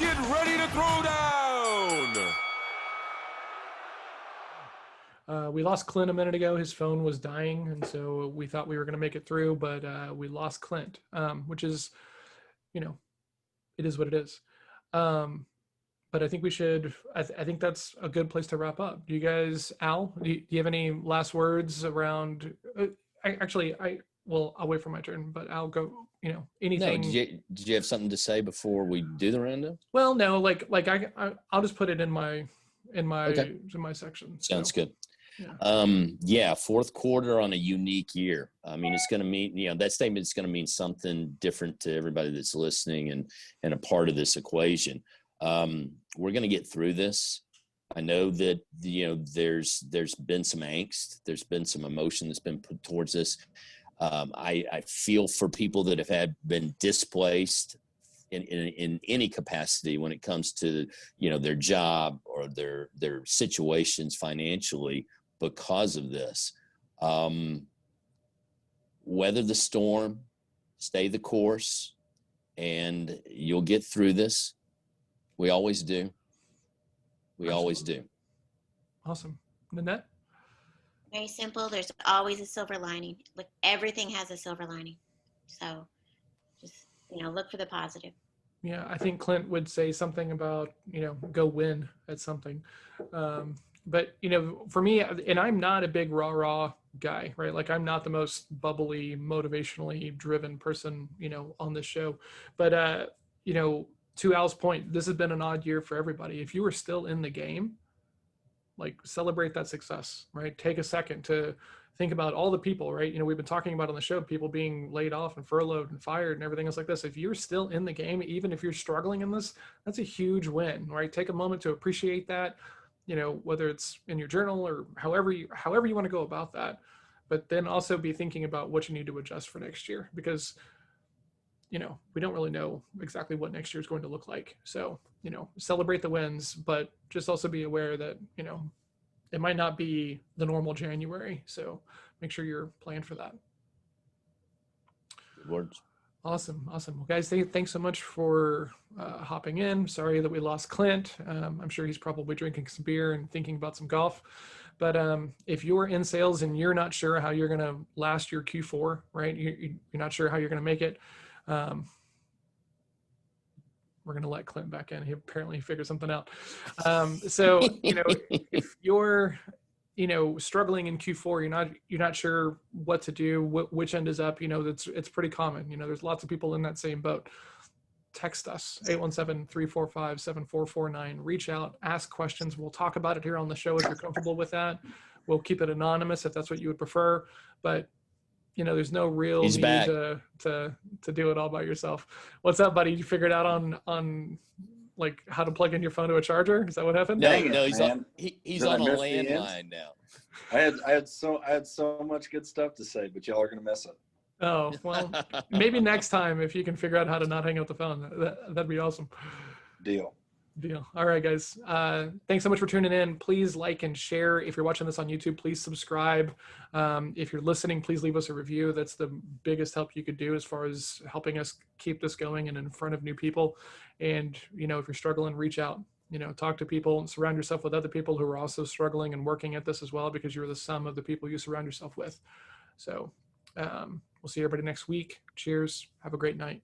get ready to throw down. We lost Clint a minute ago. His phone was dying, and so we thought we were going to make it through, but we lost Clint, which is, it is what it is. But I think we should, I think that's a good place to wrap up. Do you guys, Al, do you have any last words around, I'll wait for my turn, but I'll go, anything. No, did you have something to say before we do the roundup? Well, no, I'll just put it in my Okay. section. Sounds good. Yeah. Fourth quarter on a unique year. I mean, it's going to mean, that statement is going to mean something different to everybody that's listening and a part of this equation. We're going to get through this. I know that, there's been some angst. There's been some emotion that's been put towards this. I feel for people that have been displaced in any capacity when it comes to, their job or their situations financially because of this. Weather the storm, stay the course, and you'll get through this. We always do. We Absolutely. always do. Awesome. Nanette? Very simple. There's always a silver lining. Look, everything has a silver lining. So just, look for the positive. Yeah, I think Clint would say something about, go win at something. But, for me, and I'm not a big rah-rah guy, right? Like, I'm not the most bubbly, motivationally driven person, on this show. But, to Al's point, this has been an odd year for everybody. If you were still in the game, like, celebrate that success, right? Take a second to think about all the people, right? We've been talking about on the show, people being laid off and furloughed and fired and everything else like this. If you're still in the game, even if you're struggling in this, that's a huge win, right? Take a moment to appreciate that, whether it's in your journal or however you want to go about that. But then also be thinking about what you need to adjust for next year, because we don't really know exactly what next year is going to look like. So, celebrate the wins, but just also be aware that, it might not be the normal January. So make sure you're playing for that. Good words. Awesome. Well, guys, thanks so much for hopping in. Sorry that we lost Clint. I'm sure he's probably drinking some beer and thinking about some golf. But if you're in sales and you're not sure how you're going to last your Q4, right? You're not sure how you're going to make it. We're going to let Clint back in. He apparently figured something out. So, if you're, struggling in Q4, you're not sure what to do, which end is up, it's pretty common. There's lots of people in that same boat. Text us, 817-345-7449. Reach out, ask questions. We'll talk about it here on the show if you're comfortable with that. We'll keep it anonymous if that's what you would prefer. But there's no real He's need back. to do it all by yourself. What's up, buddy? You figured out on like how to plug in your phone to a charger? Is that what happened? No, Dang it, he's Did I on a miss the end? landline now. I had so much good stuff to say, but y'all are gonna miss it. Oh, well, maybe next time if you can figure out how to not hang up the phone, that'd be awesome. Deal. All right, guys. Thanks so much for tuning in. Please like and share. If you're watching this on YouTube, please subscribe. If you're listening, please leave us a review. That's the biggest help you could do as far as helping us keep this going and in front of new people. And, if you're struggling, reach out, talk to people, surround yourself with other people who are also struggling and working at this as well, because you're the sum of the people you surround yourself with. So we'll see everybody next week. Cheers. Have a great night.